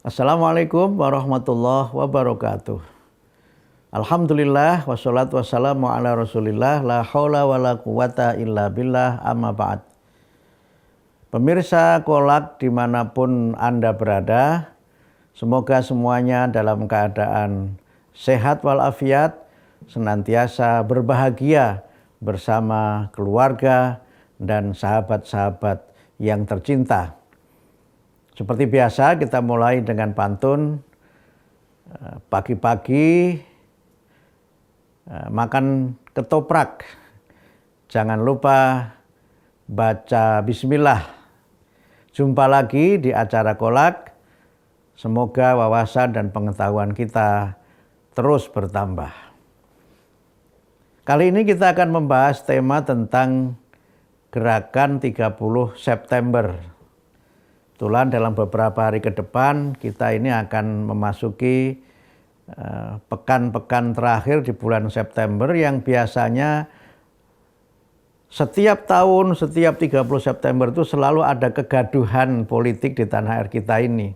Assalamualaikum warahmatullahi wabarakatuh. Alhamdulillah wassalatu wassalamu ala rasulillah la haula wa la quwata illa billah amma ba'd. Pemirsa Kolak dimanapun Anda berada, semoga semuanya dalam keadaan sehat walafiat, senantiasa berbahagia bersama keluarga dan sahabat-sahabat yang tercinta. Seperti biasa kita mulai dengan pantun. Pagi-pagi makan ketoprak, jangan lupa baca bismillah. Jumpa lagi di acara Kolak. Semoga wawasan dan pengetahuan kita terus bertambah. Kali ini kita akan membahas tema tentang gerakan 30 September. Kebetulan dalam beberapa hari ke depan kita ini akan memasuki pekan-pekan terakhir di bulan September yang biasanya setiap tahun, setiap 30 September itu selalu ada kegaduhan politik di tanah air kita ini.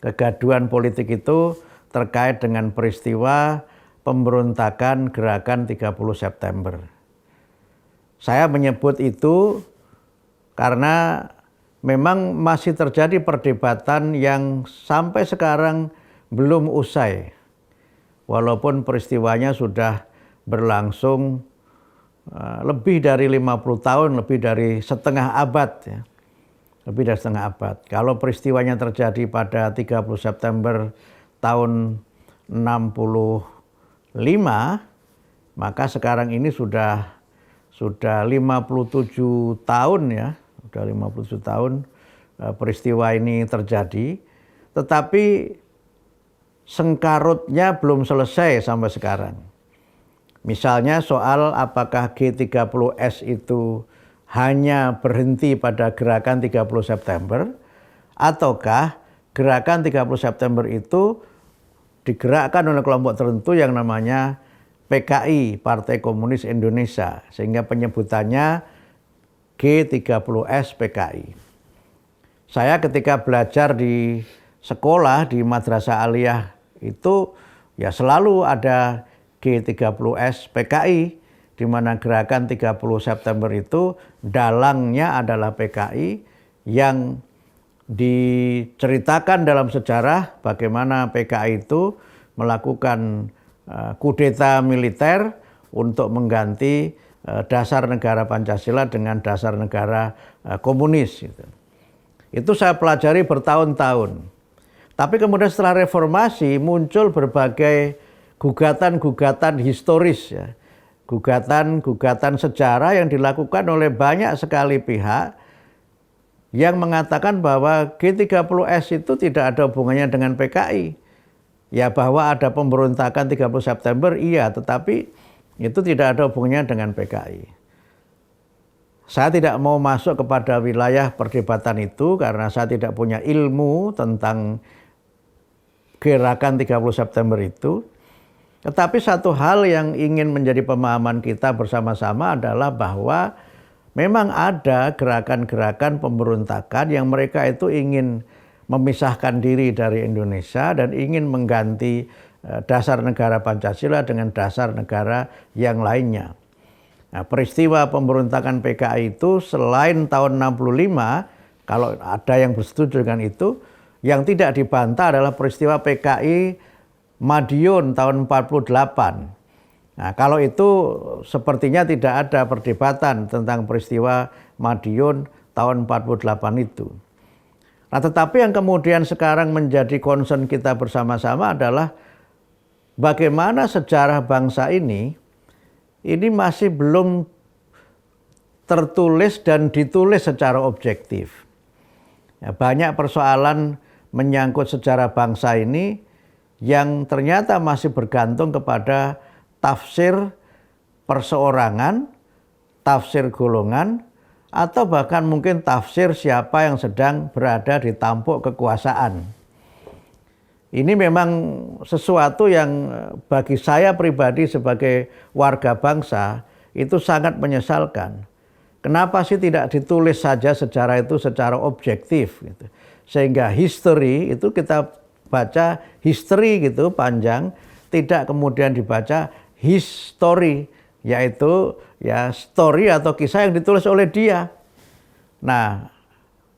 Kegaduhan politik itu terkait dengan peristiwa pemberontakan gerakan 30 September. Saya menyebut itu karena memang masih terjadi perdebatan yang sampai sekarang belum usai. Walaupun peristiwanya sudah berlangsung lebih dari 50 tahun, lebih dari setengah abad. Ya. Lebih dari setengah abad. Kalau peristiwanya terjadi pada 30 September tahun 65, maka sekarang ini sudah 57 tahun ya. Sudah 57 tahun peristiwa ini terjadi, tetapi sengkarutnya belum selesai sampai sekarang. Misalnya soal apakah G30S itu hanya berhenti pada gerakan 30 September, ataukah gerakan 30 September itu digerakkan oleh kelompok tertentu yang namanya PKI, Partai Komunis Indonesia, sehingga penyebutannya G30S PKI. Saya ketika belajar di sekolah di Madrasah Aliyah itu ya selalu ada G30S PKI, di mana gerakan 30 September itu dalangnya adalah PKI yang diceritakan dalam sejarah bagaimana PKI itu melakukan kudeta militer untuk mengganti dasar negara Pancasila dengan dasar negara komunis. Itu saya pelajari bertahun-tahun. Tapi kemudian setelah reformasi muncul berbagai gugatan-gugatan historis, ya. Gugatan-gugatan sejarah yang dilakukan oleh banyak sekali pihak yang mengatakan bahwa G30S itu tidak ada hubungannya dengan PKI. Ya, bahwa ada pemberontakan 30 September iya, tetapi itu tidak ada hubungannya dengan PKI. Saya tidak mau masuk kepada wilayah perdebatan itu karena saya tidak punya ilmu tentang gerakan 30 September itu. Tetapi satu hal yang ingin menjadi pemahaman kita bersama-sama adalah bahwa memang ada gerakan-gerakan pemberontakan yang mereka itu ingin memisahkan diri dari Indonesia dan ingin mengganti dasar negara Pancasila dengan dasar negara yang lainnya. Nah, peristiwa pemberontakan PKI itu selain tahun 65, kalau ada yang bersetuju dengan itu, yang tidak dibantah adalah peristiwa PKI Madiun tahun 48. Nah, kalau itu sepertinya tidak ada perdebatan tentang peristiwa Madiun tahun 48 itu. Nah, tetapi yang kemudian sekarang menjadi concern kita bersama-sama adalah bagaimana sejarah bangsa ini masih belum tertulis dan ditulis secara objektif. Ya, banyak persoalan menyangkut sejarah bangsa ini yang ternyata masih bergantung kepada tafsir perseorangan, tafsir golongan, atau bahkan mungkin tafsir siapa yang sedang berada di tampuk kekuasaan. Ini memang sesuatu yang bagi saya pribadi sebagai warga bangsa itu sangat menyesalkan. Kenapa sih tidak ditulis saja sejarah itu secara objektif gitu. Sehingga history itu kita baca history gitu panjang, tidak kemudian dibaca history, yaitu ya story atau kisah yang ditulis oleh dia. Nah,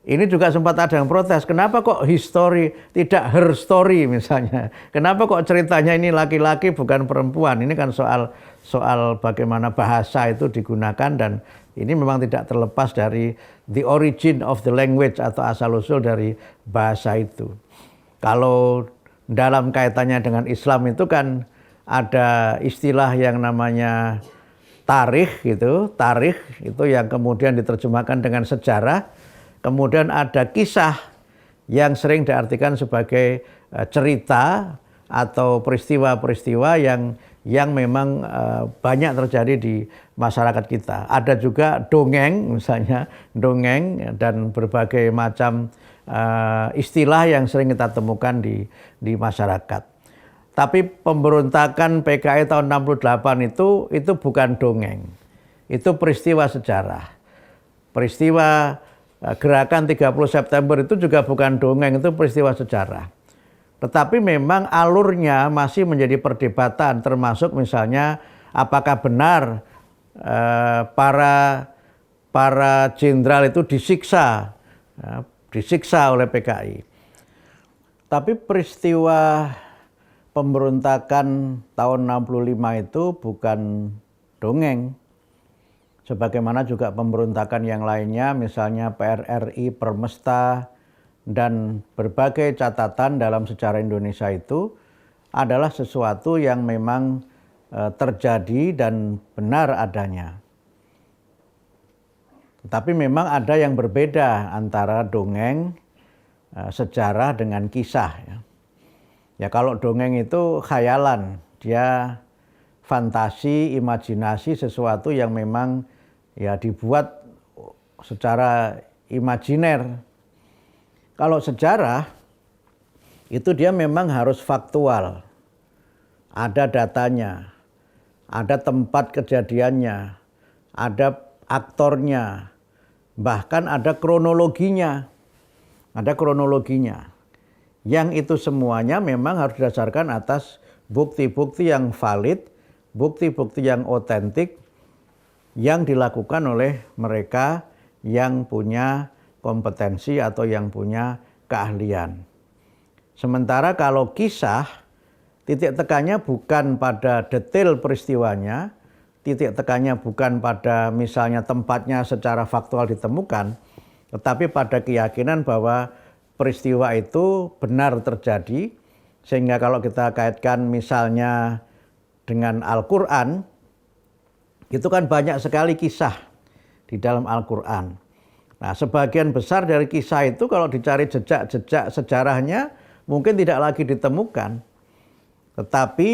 ini juga sempat ada yang protes, kenapa kok history tidak her story misalnya. Kenapa kok ceritanya ini laki-laki bukan perempuan. Ini kan soal bagaimana bahasa itu digunakan, dan ini memang tidak terlepas dari the origin of the language atau asal-usul dari bahasa itu. Kalau dalam kaitannya dengan Islam itu kan ada istilah yang namanya tarikh gitu. Tarikh itu yang kemudian diterjemahkan dengan sejarah. Kemudian ada kisah yang sering diartikan sebagai cerita atau peristiwa-peristiwa yang memang banyak terjadi di masyarakat kita. Ada juga dongeng misalnya, dongeng dan berbagai macam istilah yang sering kita temukan di masyarakat. Tapi pemberontakan PKI tahun 68 itu bukan dongeng. Itu peristiwa sejarah. Peristiwa gerakan 30 September itu juga bukan dongeng, itu peristiwa sejarah. Tetapi memang alurnya masih menjadi perdebatan, termasuk misalnya apakah benar para jenderal itu disiksa oleh PKI. Tapi peristiwa pemberontakan tahun 65 itu bukan dongeng. Sebagaimana juga pemberontakan yang lainnya, misalnya PRRI, Permesta, dan berbagai catatan dalam sejarah Indonesia itu adalah sesuatu yang memang terjadi dan benar adanya. Tetapi memang ada yang berbeda antara dongeng, sejarah dengan kisah. Ya kalau dongeng itu khayalan, dia fantasi, imajinasi sesuatu yang memang ya dibuat secara imajiner. Kalau sejarah itu dia memang harus faktual. Ada datanya, ada tempat kejadiannya, ada aktornya, bahkan ada kronologinya. Ada kronologinya. Yang itu semuanya memang harus didasarkan atas bukti-bukti yang valid, bukti-bukti yang otentik yang dilakukan oleh mereka yang punya kompetensi atau yang punya keahlian. Sementara kalau kisah, titik tekannya bukan pada detail peristiwanya, titik tekannya bukan pada misalnya tempatnya secara faktual ditemukan, tetapi pada keyakinan bahwa peristiwa itu benar terjadi, sehingga kalau kita kaitkan misalnya dengan Al-Quran, itu kan banyak sekali kisah di dalam Al-Quran. Nah, sebagian besar dari kisah itu kalau dicari jejak-jejak sejarahnya mungkin tidak lagi ditemukan. Tetapi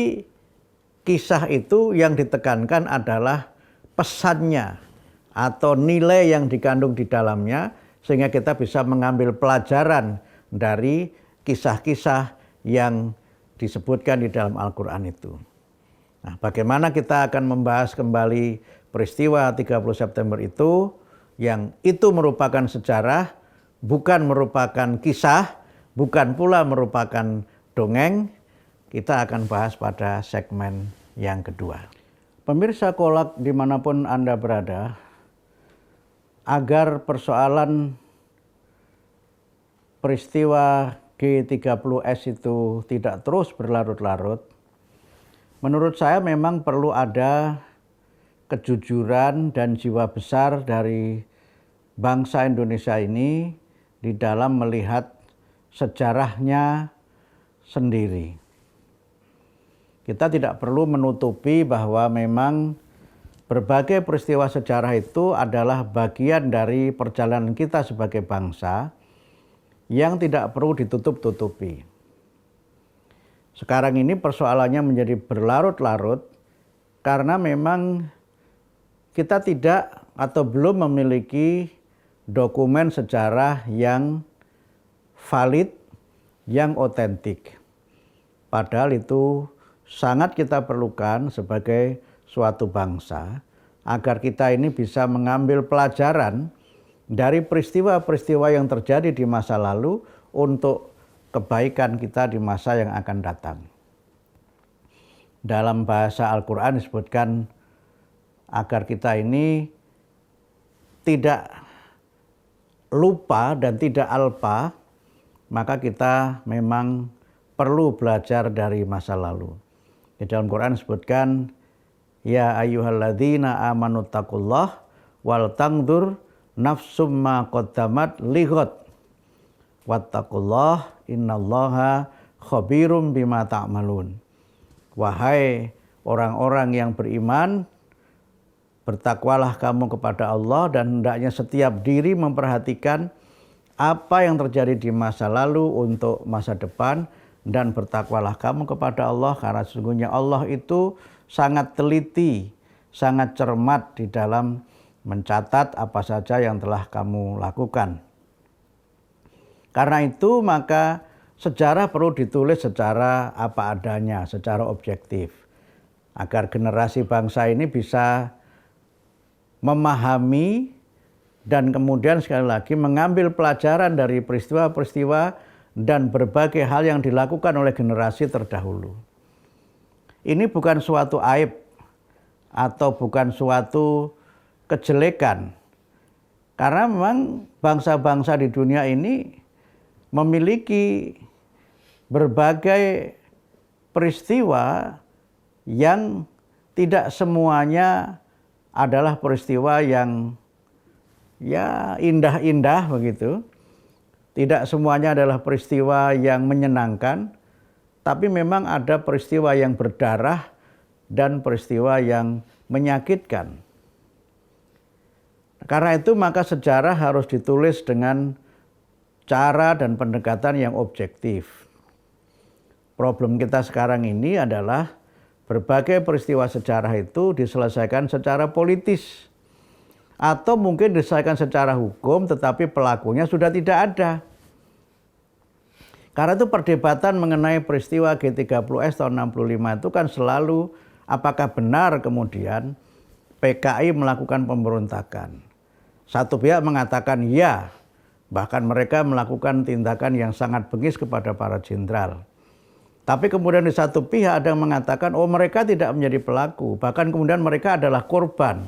kisah itu yang ditekankan adalah pesannya atau nilai yang dikandung di dalamnya, sehingga kita bisa mengambil pelajaran dari kisah-kisah yang disebutkan di dalam Al-Quran itu. Nah, bagaimana kita akan membahas kembali peristiwa 30 September itu, yang itu merupakan sejarah, bukan merupakan kisah, bukan pula merupakan dongeng. Kita akan bahas pada segmen yang kedua. Pemirsa Kolak dimanapun Anda berada, agar persoalan peristiwa G30S itu tidak terus berlarut-larut, menurut saya memang perlu ada kejujuran dan jiwa besar dari bangsa Indonesia ini di dalam melihat sejarahnya sendiri. Kita tidak perlu menutupi bahwa memang berbagai peristiwa sejarah itu adalah bagian dari perjalanan kita sebagai bangsa yang tidak perlu ditutup-tutupi. Sekarang ini persoalannya menjadi berlarut-larut karena memang kita tidak atau belum memiliki dokumen sejarah yang valid, yang otentik. Padahal itu sangat kita perlukan sebagai suatu bangsa agar kita ini bisa mengambil pelajaran dari peristiwa-peristiwa yang terjadi di masa lalu untuk kebaikan kita di masa yang akan datang. Dalam bahasa Al-Quran disebutkan agar kita ini tidak lupa dan tidak alpa, maka kita memang perlu belajar dari masa lalu. Di dalam Quran disebutkan, ya ayyuhalladzina amanu taqullah wal tangdur nafsum ma qaddamat lighad wattaqullah innallaha khabirum bima ta'malun. Wahai orang-orang yang beriman, bertakwalah kamu kepada Allah dan hendaknya setiap diri memperhatikan apa yang terjadi di masa lalu untuk masa depan, dan bertakwalah kamu kepada Allah karena sesungguhnya Allah itu sangat teliti, sangat cermat di dalam mencatat apa saja yang telah kamu lakukan. Karena itu maka sejarah perlu ditulis secara apa adanya, secara objektif, agar generasi bangsa ini bisa memahami dan kemudian sekali lagi mengambil pelajaran dari peristiwa-peristiwa dan berbagai hal yang dilakukan oleh generasi terdahulu. Ini bukan suatu aib atau bukan suatu kejelekan, karena memang bangsa-bangsa di dunia ini memiliki berbagai peristiwa yang tidak semuanya adalah peristiwa yang ya indah-indah begitu. Tidak semuanya adalah peristiwa yang menyenangkan, tapi memang ada peristiwa yang berdarah dan peristiwa yang menyakitkan. Karena itu maka sejarah harus ditulis dengan cara dan pendekatan yang objektif. Problem kita sekarang ini adalah berbagai peristiwa sejarah itu diselesaikan secara politis, atau mungkin diselesaikan secara hukum tetapi pelakunya sudah tidak ada. Karena itu perdebatan mengenai peristiwa G30S tahun 65 itu kan selalu apakah benar kemudian PKI melakukan pemberontakan. Satu pihak mengatakan ya, bahkan mereka melakukan tindakan yang sangat bengis kepada para jenderal. Tapi kemudian di satu pihak ada yang mengatakan oh mereka tidak menjadi pelaku, bahkan kemudian mereka adalah korban.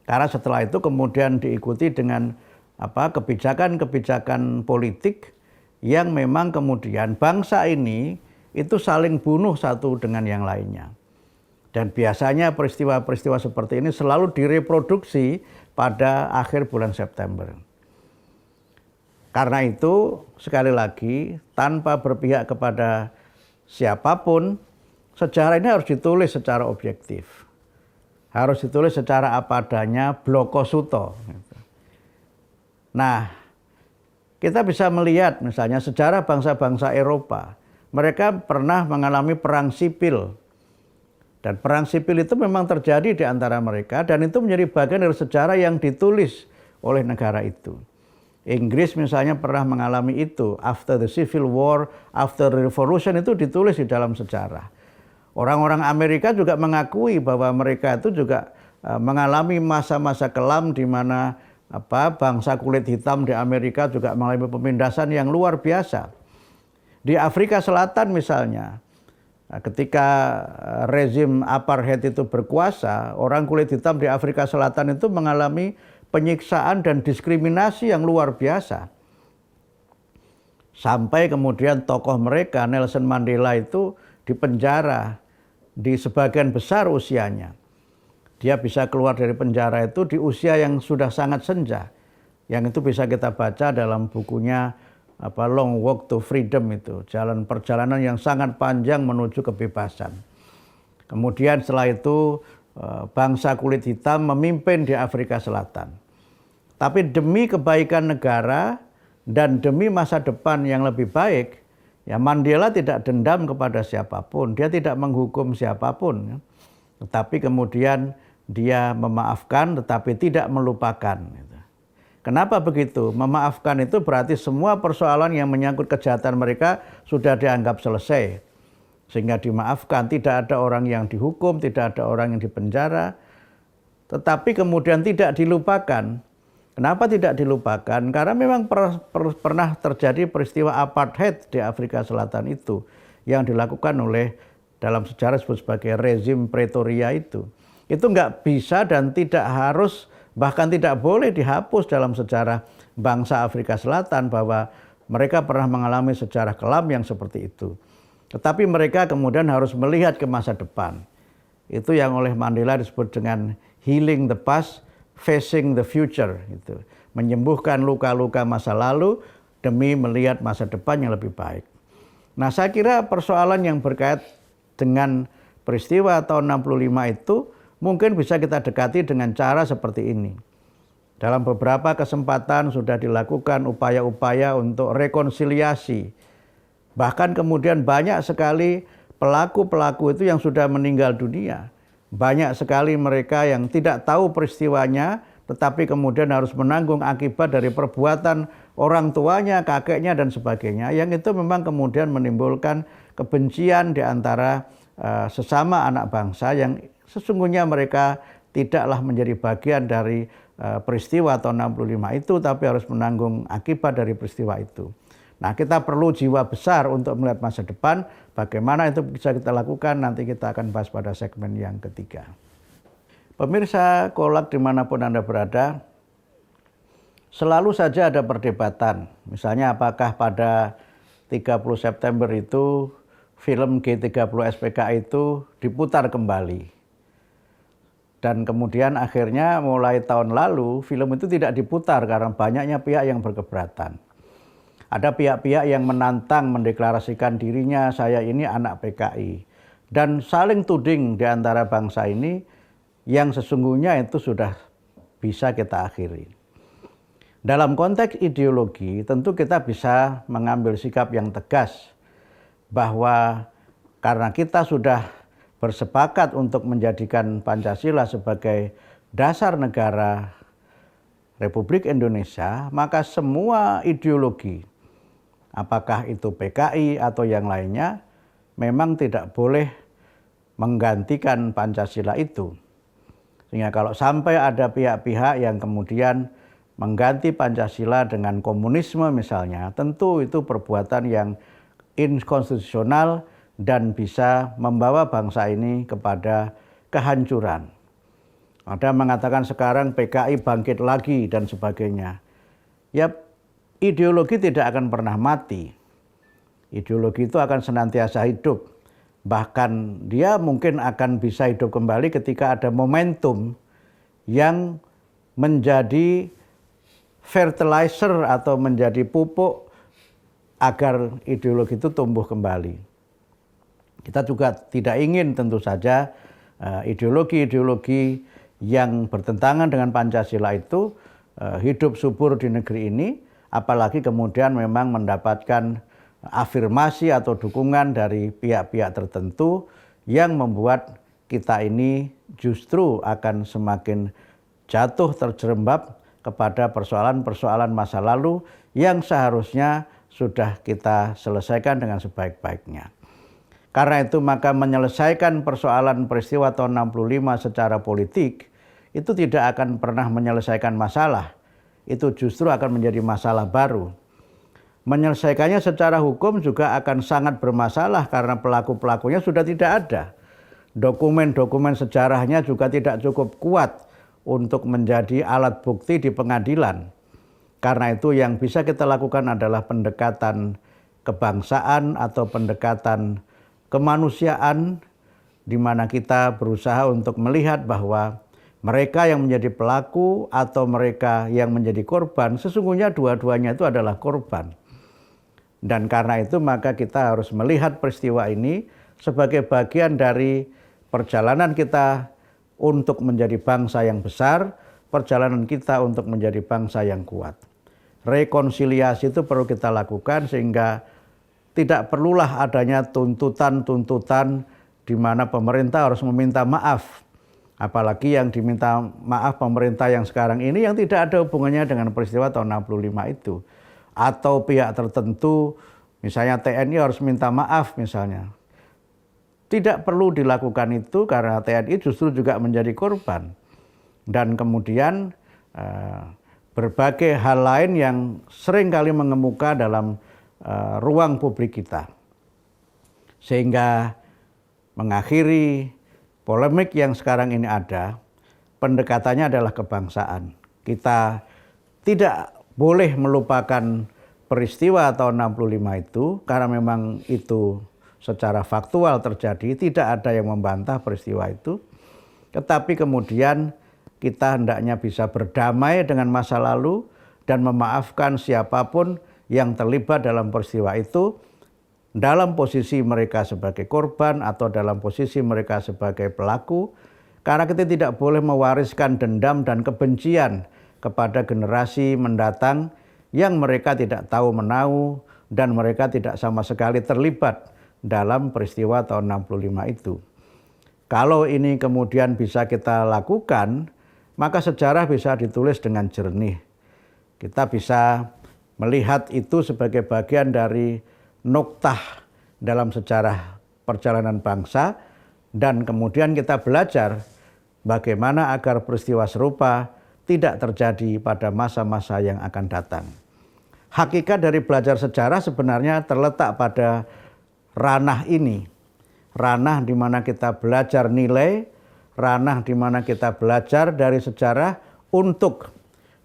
Karena setelah itu kemudian diikuti dengan kebijakan-kebijakan politik yang memang kemudian bangsa ini itu saling bunuh satu dengan yang lainnya. Dan biasanya peristiwa-peristiwa seperti ini selalu direproduksi pada akhir bulan September. Karena itu sekali lagi tanpa berpihak kepada siapapun, sejarah ini harus ditulis secara objektif. Harus ditulis secara apa adanya, bloko suto. Nah, kita bisa melihat misalnya sejarah bangsa-bangsa Eropa. Mereka pernah mengalami perang sipil. Dan perang sipil itu memang terjadi di antara mereka dan itu menjadi bagian dari sejarah yang ditulis oleh negara itu. Inggris misalnya pernah mengalami itu. After the Civil War, after the Revolution itu ditulis di dalam sejarah. Orang-orang Amerika juga mengakui bahwa mereka itu juga mengalami masa-masa kelam di mana bangsa kulit hitam di Amerika juga mengalami pemindasan yang luar biasa. Di Afrika Selatan misalnya, ketika rezim apartheid itu berkuasa, orang kulit hitam di Afrika Selatan itu mengalami penyiksaan dan diskriminasi yang luar biasa. Sampai kemudian tokoh mereka, Nelson Mandela itu dipenjara di sebagian besar usianya. Dia bisa keluar dari penjara itu di usia yang sudah sangat senja. Yang itu bisa kita baca dalam bukunya Long Walk to Freedom itu. Perjalanan yang sangat panjang menuju kebebasan. Kemudian setelah itu bangsa kulit hitam memimpin di Afrika Selatan. Tapi demi kebaikan negara dan demi masa depan yang lebih baik, ya Mandela tidak dendam kepada siapapun, dia tidak menghukum siapapun. Tetapi kemudian dia memaafkan tetapi tidak melupakan. Kenapa begitu? Memaafkan itu berarti semua persoalan yang menyangkut kejahatan mereka sudah dianggap selesai. Sehingga dimaafkan, tidak ada orang yang dihukum, tidak ada orang yang dipenjara. Tetapi kemudian tidak dilupakan Kenapa tidak dilupakan? Karena memang pernah terjadi peristiwa apartheid di Afrika Selatan itu yang dilakukan oleh dalam sejarah disebut sebagai rezim Pretoria itu. Itu nggak bisa dan tidak harus bahkan tidak boleh dihapus dalam sejarah bangsa Afrika Selatan bahwa mereka pernah mengalami sejarah kelam yang seperti itu. Tetapi mereka kemudian harus melihat ke masa depan. Itu yang oleh Mandela disebut dengan healing the past, facing the future, gitu. Menyembuhkan luka-luka masa lalu demi melihat masa depan yang lebih baik. Nah, saya kira persoalan yang berkait dengan peristiwa tahun 65 itu mungkin bisa kita dekati dengan cara seperti ini. Dalam beberapa kesempatan sudah dilakukan upaya-upaya untuk rekonsiliasi. Bahkan kemudian banyak sekali pelaku-pelaku itu yang sudah meninggal dunia. Banyak sekali mereka yang tidak tahu peristiwanya, tetapi kemudian harus menanggung akibat dari perbuatan orang tuanya, kakeknya, dan sebagainya. Yang itu memang kemudian menimbulkan kebencian di antara sesama anak bangsa yang sesungguhnya mereka tidaklah menjadi bagian dari peristiwa tahun 65 itu, tapi harus menanggung akibat dari peristiwa itu. Nah, kita perlu jiwa besar untuk melihat masa depan. Bagaimana itu bisa kita lakukan, nanti kita akan bahas pada segmen yang ketiga. Pemirsa Kolak dimanapun Anda berada, selalu saja ada perdebatan. Misalnya apakah pada 30 September itu film G30 SPK itu diputar kembali. Dan kemudian akhirnya mulai tahun lalu film itu tidak diputar karena banyaknya pihak yang berkeberatan. Ada pihak-pihak yang menantang mendeklarasikan dirinya, saya ini anak PKI. Dan saling tuding di antara bangsa ini yang sesungguhnya itu sudah bisa kita akhiri. Dalam konteks ideologi tentu kita bisa mengambil sikap yang tegas bahwa karena kita sudah bersepakat untuk menjadikan Pancasila sebagai dasar negara Republik Indonesia, maka semua ideologi, apakah itu PKI atau yang lainnya, memang tidak boleh menggantikan Pancasila itu. Sehingga kalau sampai ada pihak-pihak yang kemudian mengganti Pancasila dengan komunisme misalnya, tentu itu perbuatan yang inkonstitusional dan bisa membawa bangsa ini kepada kehancuran. Ada mengatakan sekarang PKI bangkit lagi dan sebagainya. Ya, ideologi tidak akan pernah mati. Ideologi itu akan senantiasa hidup. Bahkan dia mungkin akan bisa hidup kembali ketika ada momentum yang menjadi fertilizer atau menjadi pupuk agar ideologi itu tumbuh kembali. Kita juga tidak ingin tentu saja ideologi-ideologi yang bertentangan dengan Pancasila itu hidup subur di negeri ini, apalagi kemudian memang mendapatkan afirmasi atau dukungan dari pihak-pihak tertentu yang membuat kita ini justru akan semakin jatuh terjerembab kepada persoalan-persoalan masa lalu yang seharusnya sudah kita selesaikan dengan sebaik-baiknya. Karena itu maka menyelesaikan persoalan peristiwa tahun 65 secara politik itu tidak akan pernah menyelesaikan masalah. Itu justru akan menjadi masalah baru. Menyelesaikannya secara hukum juga akan sangat bermasalah karena pelaku-pelakunya sudah tidak ada. Dokumen-dokumen sejarahnya juga tidak cukup kuat untuk menjadi alat bukti di pengadilan. Karena itu yang bisa kita lakukan adalah pendekatan kebangsaan atau pendekatan kemanusiaan, di mana kita berusaha untuk melihat bahwa mereka yang menjadi pelaku atau mereka yang menjadi korban, sesungguhnya dua-duanya itu adalah korban. Dan karena itu maka kita harus melihat peristiwa ini sebagai bagian dari perjalanan kita untuk menjadi bangsa yang besar, perjalanan kita untuk menjadi bangsa yang kuat. Rekonsiliasi itu perlu kita lakukan sehingga tidak perlulah adanya tuntutan-tuntutan di mana pemerintah harus meminta maaf. Apalagi yang diminta maaf pemerintah yang sekarang ini yang tidak ada hubungannya dengan peristiwa tahun 65 itu. Atau pihak tertentu, misalnya TNI harus minta maaf misalnya. Tidak perlu dilakukan itu karena TNI justru juga menjadi korban. Dan kemudian berbagai hal lain yang sering kali mengemuka dalam ruang publik kita. Sehingga mengakhiri polemik yang sekarang ini ada, pendekatannya adalah kebangsaan. Kita tidak boleh melupakan peristiwa tahun 65 itu, karena memang itu secara faktual terjadi, tidak ada yang membantah peristiwa itu. Tetapi kemudian kita hendaknya bisa berdamai dengan masa lalu dan memaafkan siapapun yang terlibat dalam peristiwa itu, dalam posisi mereka sebagai korban atau dalam posisi mereka sebagai pelaku, karena kita tidak boleh mewariskan dendam dan kebencian kepada generasi mendatang yang mereka tidak tahu menahu dan mereka tidak sama sekali terlibat dalam peristiwa tahun 65 itu. Kalau ini kemudian bisa kita lakukan, maka sejarah bisa ditulis dengan jernih. Kita bisa melihat itu sebagai bagian dari nuktah dalam sejarah perjalanan bangsa, dan kemudian kita belajar bagaimana agar peristiwa serupa tidak terjadi pada masa-masa yang akan datang. Hakikat dari belajar sejarah sebenarnya terletak pada ranah ini, ranah di mana kita belajar nilai, ranah di mana kita belajar dari sejarah untuk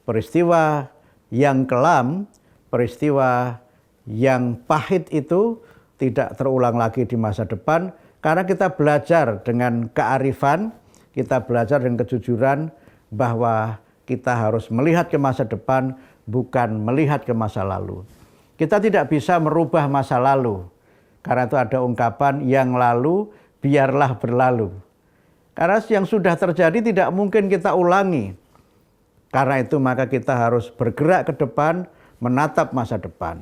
peristiwa yang kelam, peristiwa yang pahit itu tidak terulang lagi di masa depan, karena kita belajar dengan kearifan, kita belajar dengan kejujuran bahwa kita harus melihat ke masa depan, bukan melihat ke masa lalu. Kita tidak bisa merubah masa lalu, karena itu ada ungkapan yang lalu biarlah berlalu. Karena yang sudah terjadi tidak mungkin kita ulangi. Karena itu maka kita harus bergerak ke depan, menatap masa depan.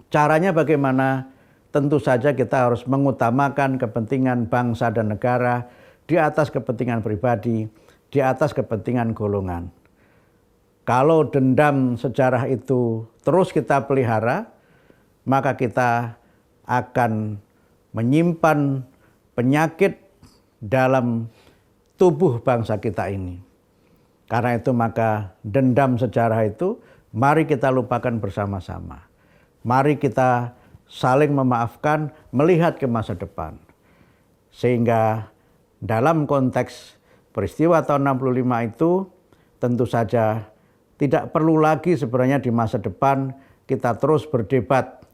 Caranya bagaimana? Tentu saja kita harus mengutamakan kepentingan bangsa dan negara di atas kepentingan pribadi, di atas kepentingan golongan. Kalau dendam sejarah itu terus kita pelihara, maka kita akan menyimpan penyakit dalam tubuh bangsa kita ini. Karena itu maka dendam sejarah itu mari kita lupakan bersama-sama. Mari kita saling memaafkan, melihat ke masa depan. Sehingga dalam konteks peristiwa tahun 65 itu tentu saja tidak perlu lagi sebenarnya di masa depan kita terus berdebat.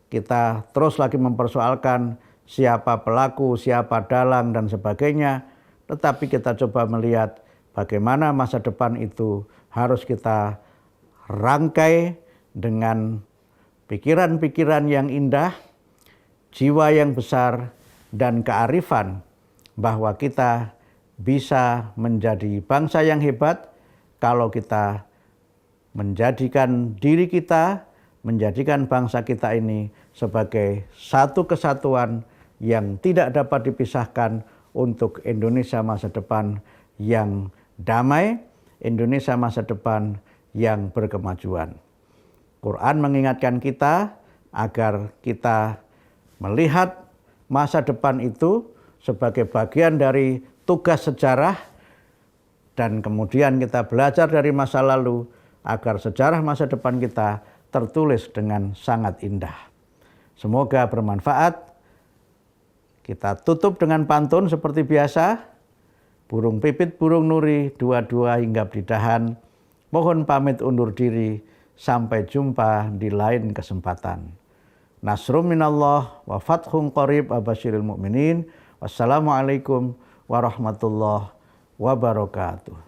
Kita terus lagi mempersoalkan siapa pelaku, siapa dalang dan sebagainya. Tetapi kita coba melihat bagaimana masa depan itu harus kita rangkai dengan pikiran-pikiran yang indah, jiwa yang besar, dan kearifan bahwa kita bisa menjadi bangsa yang hebat kalau kita menjadikan diri kita, menjadikan bangsa kita ini sebagai satu kesatuan yang tidak dapat dipisahkan untuk Indonesia masa depan yang damai, Indonesia masa depan yang berkemajuan. Quran mengingatkan kita agar kita melihat masa depan itu sebagai bagian dari tugas sejarah, dan kemudian kita belajar dari masa lalu agar sejarah masa depan kita tertulis dengan sangat indah. Semoga bermanfaat. Kita tutup dengan pantun seperti biasa. Burung pipit, burung nuri, dua-dua hinggap di dahan. Mohon pamit undur diri. Sampai jumpa di lain kesempatan. Nasrum minallah wa fathun qarib abasyiril mu'minin. Wassalamualaikum warahmatullahi wabarakatuh.